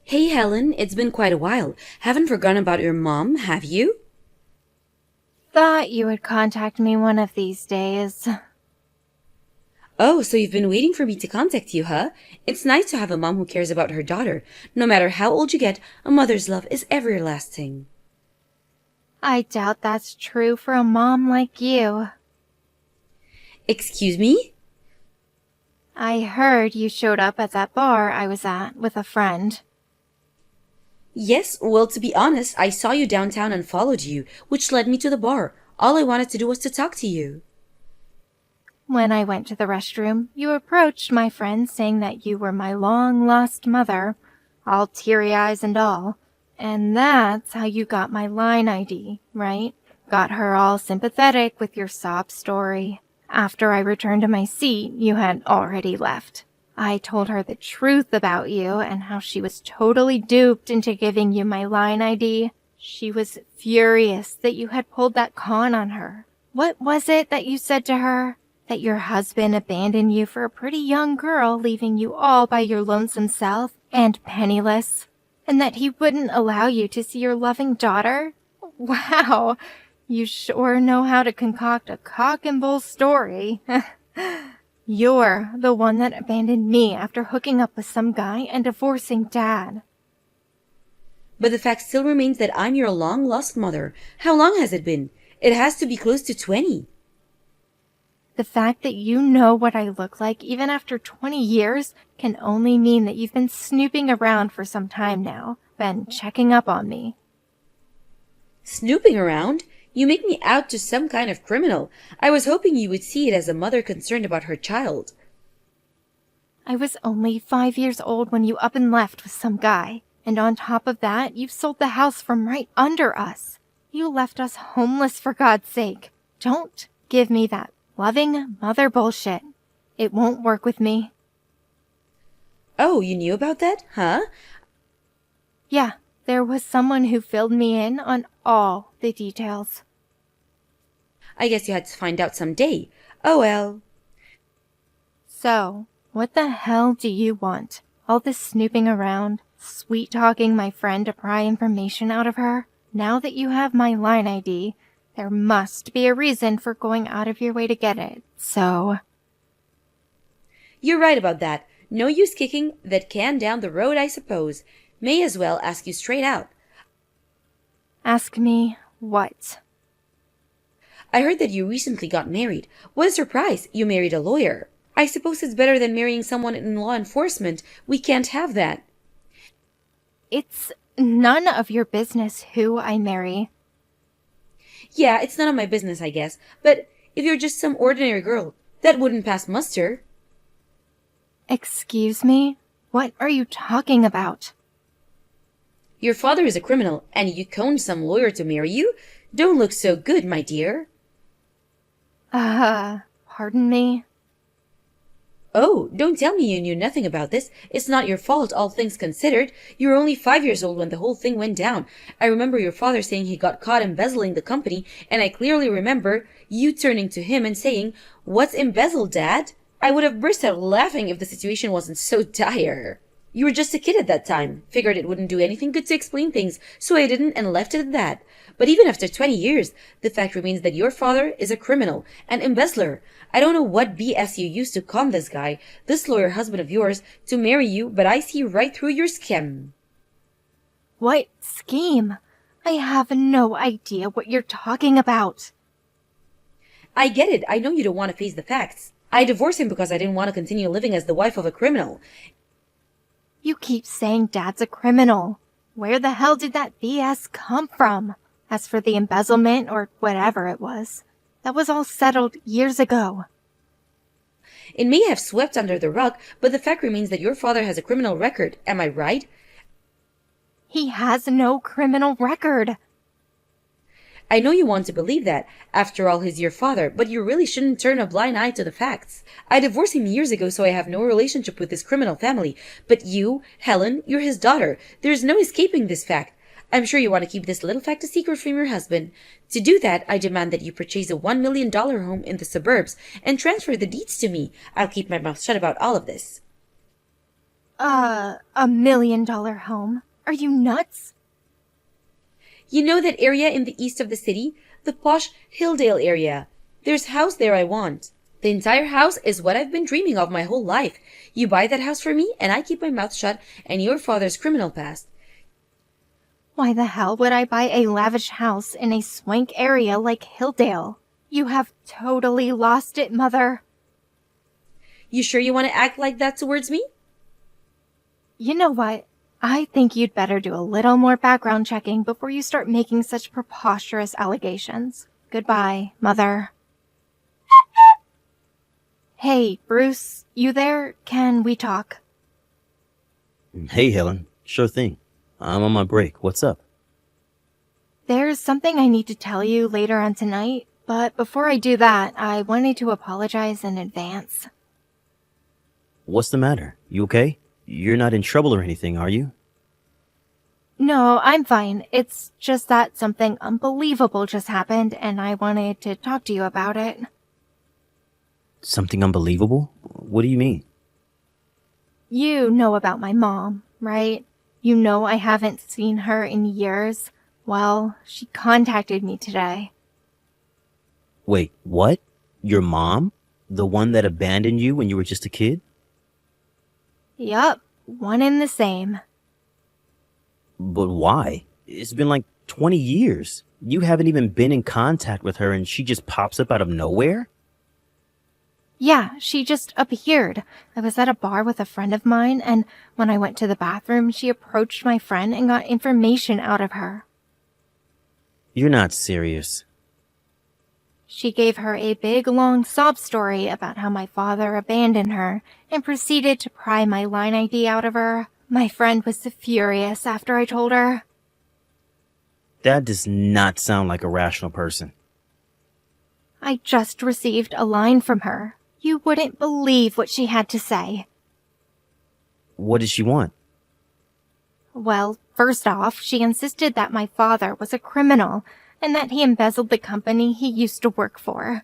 Hey Helen, it's been quite a while. Haven't forgotten about your mom, have you? Thought you would contact me one of these days. Oh, so you've been waiting for me to contact you, huh? It's nice to have a mom who cares about her daughter. No matter how old you get, a mother's love is everlasting. I doubt that's true for a mom like you. Excuse me? I heard you showed up at that bar I was at with a friend. Yes, well, to be honest, I saw you downtown and followed you, which led me to the bar. All I wanted to do was to talk to you. When I went to the restroom, you approached my friend saying that you were my long-lost mother, all teary eyes and all. And that's how you got my line ID, right? Got her all sympathetic with your sob story. After I returned to my seat, you had already left. I told her the truth about you and how she was totally duped into giving you my line ID. She was furious that you had pulled that con on her. What was it that you said to her? That your husband abandoned you for a pretty young girl, leaving you all by your lonesome self and penniless? And that he wouldn't allow you to see your loving daughter? Wow, you sure know how to concoct a cock and bull story. You're the one that abandoned me after hooking up with some guy and divorcing Dad. But the fact still remains that I'm your long-lost mother. How long has it been? It has to be close to 20. The fact that you know what I look like even after 20 years can only mean that you've been snooping around for some time now, been checking up on me. Snooping around? You make me out to some kind of criminal. I was hoping you would see it as a mother concerned about her child. I was only 5 years old when you up and left with some guy. And on top of that, you've sold the house from right under us. You left us homeless for God's sake. Don't give me that loving mother bullshit. It won't work with me. Oh, you knew about that, huh? Yeah, there was someone who filled me in on all the details. I guess you had to find out someday. Oh well. So, what the hell do you want? All this snooping around, sweet-talking my friend to pry information out of her? Now that you have my line ID, there must be a reason for going out of your way to get it. So, You're right about that. No use kicking that can down the road, I suppose. May as well ask you straight out. ask me what? I heard that you recently got married. What a surprise! You married a lawyer. I suppose it's better than marrying someone in law enforcement. We can't have that. It's none of your business who I marry. Yeah, it's none of my business, I guess. But if you're just some ordinary girl, that wouldn't pass muster. Excuse me? What are you talking about? Your father is a criminal, and you coned some lawyer to marry you? Don't look so good, my dear. Pardon me? Oh, don't tell me you knew nothing about this. It's not your fault, all things considered. You were only 5 years old when the whole thing went down. I remember your father saying he got caught embezzling the company, and I clearly remember you turning to him and saying, "What's embezzled, Dad?" I would have burst out laughing if the situation wasn't so dire. You were just a kid at that time. Figured it wouldn't do anything good to explain things, so I didn't and left it at that. But even after 20 years, the fact remains that your father is a criminal, an embezzler. I don't know what BS you used to con this guy, this lawyer husband of yours, to marry you, but I see right through your scam. What scheme? I have no idea what you're talking about. I get it. I know you don't want to face the facts. I divorced him because I didn't want to continue living as the wife of a criminal. You keep saying Dad's a criminal. Where the hell did that BS come from? As for the embezzlement or whatever it was, that was all settled years ago. It may have swept under the rug, but the fact remains that your father has a criminal record. Am I right? He has no criminal record. I know you want to believe that. After all, he's your father, but you really shouldn't turn a blind eye to the facts. I divorced him years ago, so I have no relationship with his criminal family. But you, Helen, you're his daughter. There's no escaping this fact. I'm sure you want to keep this little fact a secret from your husband. To do that, I demand that you purchase a $1 million home in the suburbs and transfer the deeds to me. I'll keep my mouth shut about all of this. $1 million home? Are you nuts? You know that area in the east of the city? The posh Hilldale area. There's a house there I want. The entire house is what I've been dreaming of my whole life. You buy that house for me, and I keep my mouth shut and your father's criminal past. Why the hell would I buy a lavish house in a swank area like Hilldale? You have totally lost it, Mother. You sure you want to act like that towards me? You know what? I think you'd better do a little more background checking before you start making such preposterous allegations. Goodbye, Mother. Hey, Bruce, you there? Can we talk? Hey, Helen. Sure thing. I'm on my break. What's up? There's something I need to tell you later on tonight, but before I do that, I wanted to apologize in advance. What's the matter? You okay? You're not in trouble or anything, are you? No, I'm fine. It's just that something unbelievable just happened, and I wanted to talk to you about it. Something unbelievable? What do you mean? You know about my mom, right? You know I haven't seen her in years. Well, she contacted me today. Wait, what? Your mom? The one that abandoned you when you were just a kid? Yup, one and the same. But why? It's been like 20 years. You haven't even been in contact with her and she just pops up out of nowhere? Yeah, she just appeared. I was at a bar with a friend of mine, and when I went to the bathroom, she approached my friend and got information out of her. You're not serious. She gave her a big, long sob story about how my father abandoned her and proceeded to pry my line ID out of her. My friend was furious after I told her. That does not sound like a rational person. I just received a line from her. You wouldn't believe what she had to say. What does she want? Well, first off, she insisted that my father was a criminal and that he embezzled the company he used to work for.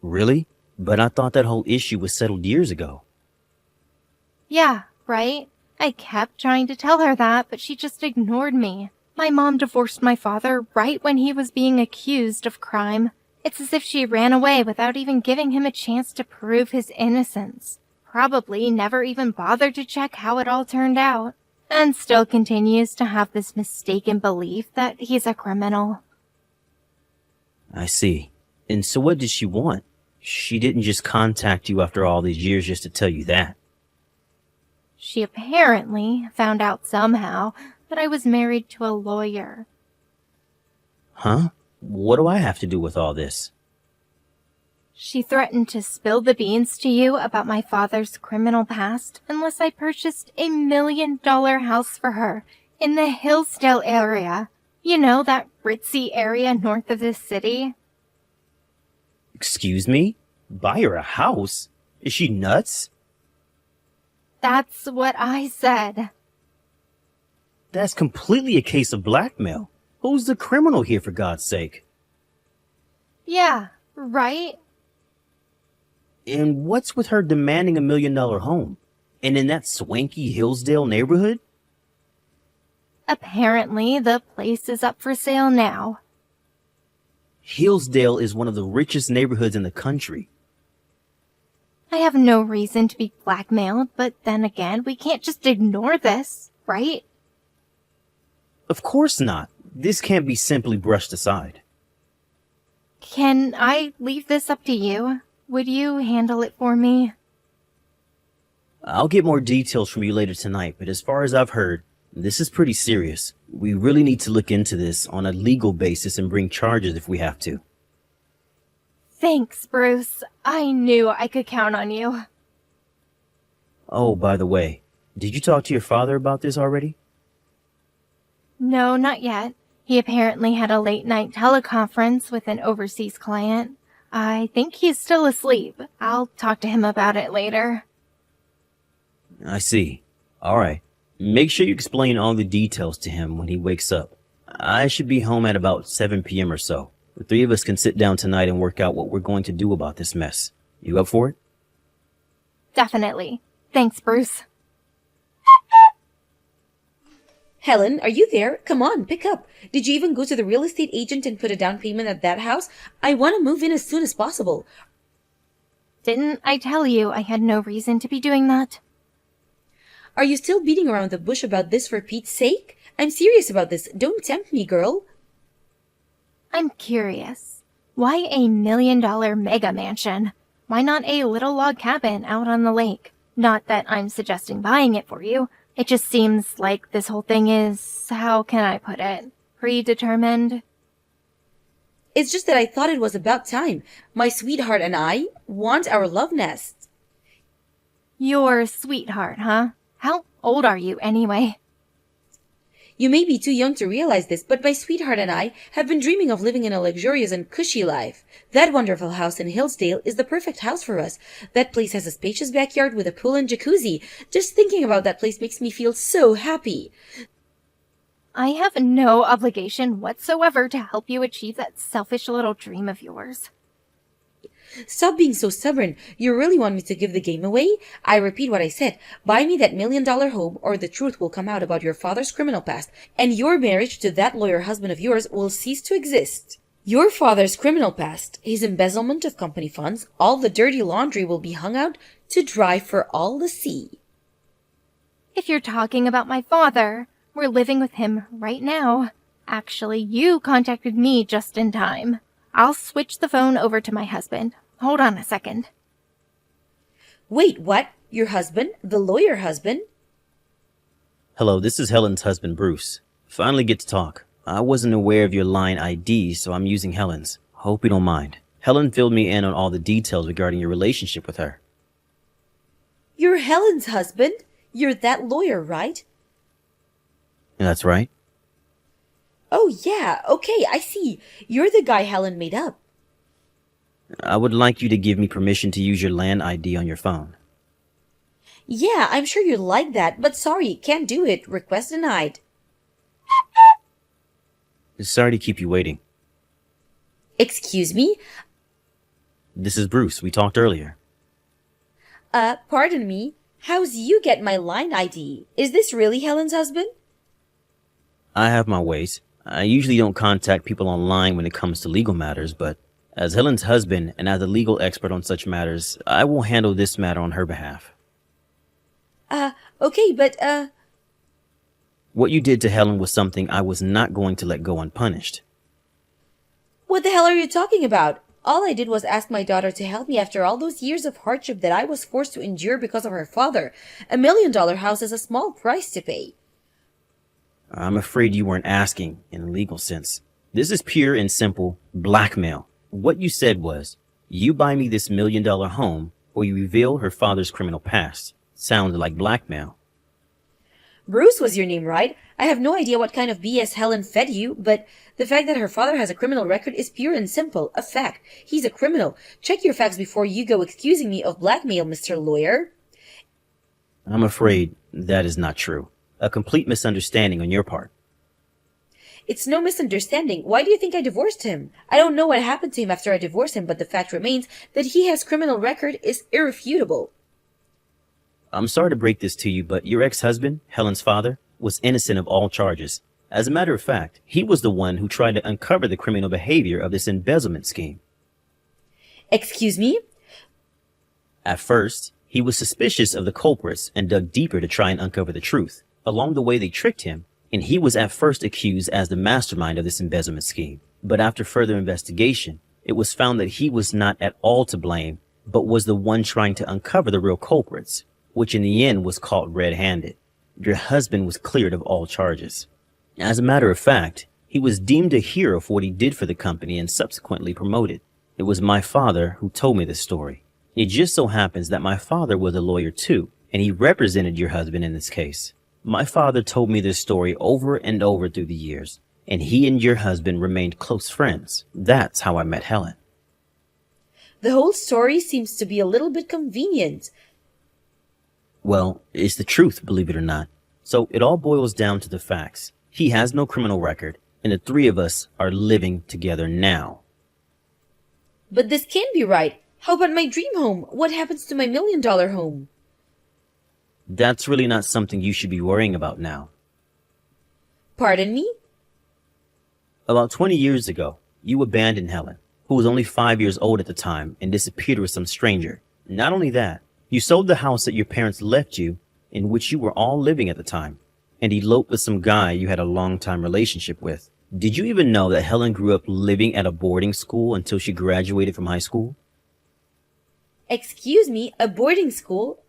Really? But I thought that whole issue was settled years ago. Yeah, right? I kept trying to tell her that, but she just ignored me. My mom divorced my father right when he was being accused of crime. It's as if she ran away without even giving him a chance to prove his innocence. Probably never even bothered to check how it all turned out. And still continues to have this mistaken belief that he's a criminal. I see. And so what did she want? She didn't just contact you after all these years just to tell you that. She apparently found out somehow that I was married to a lawyer. Huh? What do I have to do with all this? She threatened to spill the beans to you about my father's criminal past unless I purchased a $1 million house for her in the Hillsdale area. You know, that ritzy area north of the city. Excuse me? Buy her a house? Is she nuts? That's what I said. That's completely a case of blackmail. Who's the criminal here, for God's sake? Yeah, right? And what's with her demanding $1 million home? And in that swanky Hillsdale neighborhood? Apparently, the place is up for sale now. Hillsdale is one of the richest neighborhoods in the country. I have no reason to be blackmailed, but then again, we can't just ignore this, right? Of course not. This can't be simply brushed aside. Can I leave this up to you? Would you handle it for me? I'll get more details from you later tonight, but as far as I've heard, this is pretty serious. We really need to look into this on a legal basis and bring charges if we have to. Thanks, Bruce. I knew I could count on you. Oh, by the way, did you talk to your father about this already? No, not yet. He apparently had a late-night teleconference with an overseas client. I think he's still asleep. I'll talk to him about it later. I see. All right. Make sure you explain all the details to him when he wakes up. I should be home at about 7 p.m. or so. The three of us can sit down tonight and work out what we're going to do about this mess. You up for it? Definitely. Thanks, Bruce. Helen, are you there? Come on, pick up. Did you even go to the real estate agent and put a down payment at that house? I want to move in as soon as possible. Didn't I tell you I had no reason to be doing that? Are you still beating around the bush about this for Pete's sake? I'm serious about this. Don't tempt me, girl. I'm curious. Why a $1 million mega mansion? Why not a little log cabin out on the lake? Not that I'm suggesting buying it for you. It just seems like this whole thing is, how can I put it, predetermined? It's just that I thought it was about time. My sweetheart and I want our love nest. Your sweetheart, huh? How old are you anyway? You may be too young to realize this, but my sweetheart and I have been dreaming of living in a luxurious and cushy life. That wonderful house in Hillsdale is the perfect house for us. That place has a spacious backyard with a pool and jacuzzi. Just thinking about that place makes me feel so happy. I have no obligation whatsoever to help you achieve that selfish little dream of yours. Stop being so stubborn. You really want me to give the game away? I repeat what I said. Buy me that $1 million home or the truth will come out about your father's criminal past, and your marriage to that lawyer husband of yours will cease to exist. Your father's criminal past, his embezzlement of company funds, all the dirty laundry will be hung out to dry for all to see. If you're talking about my father, we're living with him right now. Actually, you contacted me just in time. I'll switch the phone over to my husband. Hold on a second. Wait, what? Your husband? The lawyer husband? Hello, this is Helen's husband, Bruce. Finally get to talk. I wasn't aware of your line ID, so I'm using Helen's. Hope you don't mind. Helen filled me in on all the details regarding your relationship with her. You're Helen's husband? You're that lawyer, right? That's right. Oh, yeah. Okay, I see. You're the guy Helen made up. I would like you to give me permission to use your land ID on your phone. Yeah, I'm sure you'd like that, but sorry, can't do it. Request denied. Sorry to keep you waiting. Excuse me? This is Bruce. We talked earlier. Pardon me. How's you get my line ID? Is this really Helen's husband? I have my ways. I usually don't contact people online when it comes to legal matters, but as Helen's husband and as a legal expert on such matters, I will handle this matter on her behalf. Okay, but, What you did to Helen was something I was not going to let go unpunished. what the hell are you talking about? All I did was ask my daughter to help me after all those years of hardship that I was forced to endure because of her father. $1 million house is a small price to pay. I'm afraid you weren't asking in a legal sense. This is pure and simple blackmail. What you said was, you buy me this $1 million home or you reveal her father's criminal past. Sounds like blackmail. Bruce was your name, right? I have no idea what kind of BS Helen fed you, but the fact that her father has a criminal record is pure and simple. A fact. He's a criminal. Check your facts before you go accusing me of blackmail, Mr. Lawyer. I'm afraid that is not true. A complete misunderstanding on your part. It's no misunderstanding. Why do you think I divorced him? I don't know what happened to him after I divorced him, but the fact remains that he has criminal record is irrefutable. I'm sorry to break this to you, but your ex-husband, Helen's father, was innocent of all charges. As a matter of fact, he was the one who tried to uncover the criminal behavior of this embezzlement scheme. Excuse me? At first, he was suspicious of the culprits and dug deeper to try and uncover the truth. Along the way, they tricked him, and he was at first accused as the mastermind of this embezzlement scheme. But after further investigation, it was found that he was not at all to blame, but was the one trying to uncover the real culprits, which in the end was caught red-handed. Your husband was cleared of all charges. As a matter of fact, he was deemed a hero for what he did for the company and subsequently promoted. It was my father who told me this story. It just so happens that my father was a lawyer too, and he represented your husband in this case. My father told me this story over and over through the years, and he and your husband remained close friends. That's how I met Helen. The whole story seems to be a little bit convenient. Well, it's the truth, believe it or not. So it all boils down to the facts. He has no criminal record, and the three of us are living together now. But this can't be right. How about my dream home? What happens to my $1 million home? That's really not something you should be worrying about now. Pardon me? About 20 years ago, you abandoned Helen, who was only 5 years old at the time, and disappeared with some stranger. Not only that, you sold the house that your parents left you, in which you were all living at the time, and eloped with some guy you had a long-time relationship with. Did you even know that Helen grew up living at a boarding school until she graduated from high school? Excuse me, a boarding school?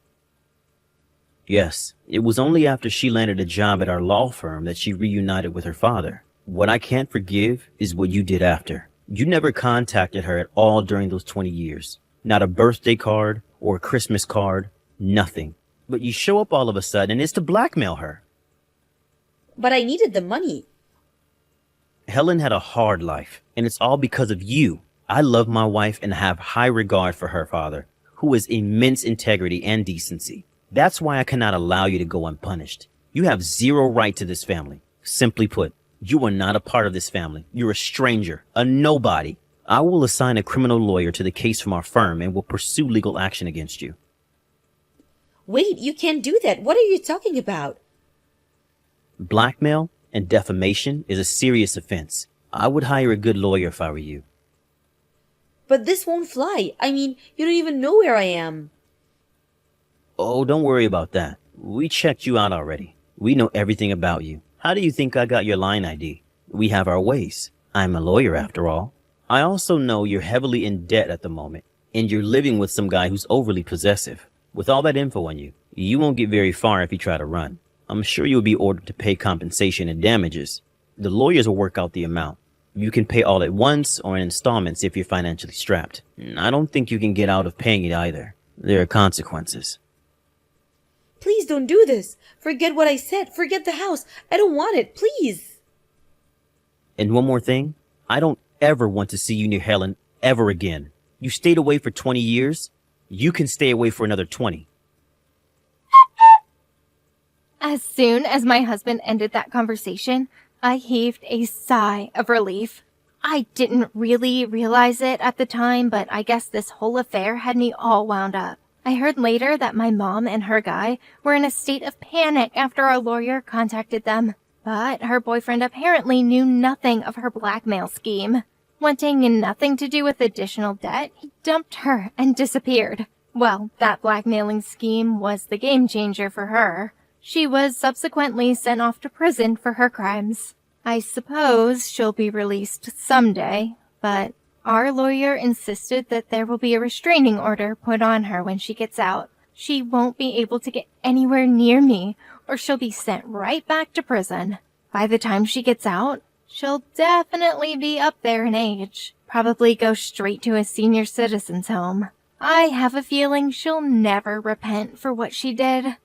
Yes, it was only after she landed a job at our law firm that she reunited with her father. What I can't forgive is what you did after. You never contacted her at all during those 20 years. Not a birthday card or a Christmas card, nothing. But you show up all of a sudden and it's to blackmail her. But I needed the money. Helen had a hard life, and it's all because of you. I love my wife and have high regard for her father, who has immense integrity and decency. That's why I cannot allow you to go unpunished. You have zero right to this family. Simply put, you are not a part of this family. You're a stranger, a nobody. I will assign a criminal lawyer to the case from our firm and will pursue legal action against you. Wait, you can't do that. What are you talking about? Blackmail and defamation is a serious offense. I would hire a good lawyer if I were you. But this won't fly. I mean, you don't even know where I am. Oh, don't worry about that. We checked you out already. We know everything about you. How do you think I got your line ID? We have our ways. I'm a lawyer after all. I also know you're heavily in debt at the moment, and you're living with some guy who's overly possessive. With all that info on you, you won't get very far if you try to run. I'm sure you'll be ordered to pay compensation and damages. The lawyers will work out the amount. You can pay all at once or in installments if you're financially strapped. I don't think you can get out of paying it either. There are consequences. Please don't do this. Forget what I said. Forget the house. I don't want it. Please. And one more thing. I don't ever want to see you near Helen ever again. You stayed away for 20 years. You can stay away for another 20. As soon as my husband ended that conversation, I heaved a sigh of relief. I didn't really realize it at the time, but I guess this whole affair had me all wound up. I heard later that my mom and her guy were in a state of panic after our lawyer contacted them. But her boyfriend apparently knew nothing of her blackmail scheme. Wanting nothing to do with additional debt, he dumped her and disappeared. Well, that blackmailing scheme was the game changer for her. She was subsequently sent off to prison for her crimes. I suppose she'll be released someday, but our lawyer insisted that there will be a restraining order put on her when she gets out. She won't be able to get anywhere near me, or she'll be sent right back to prison. By the time she gets out, she'll definitely be up there in age. Probably go straight to a senior citizen's home. I have a feeling she'll never repent for what she did.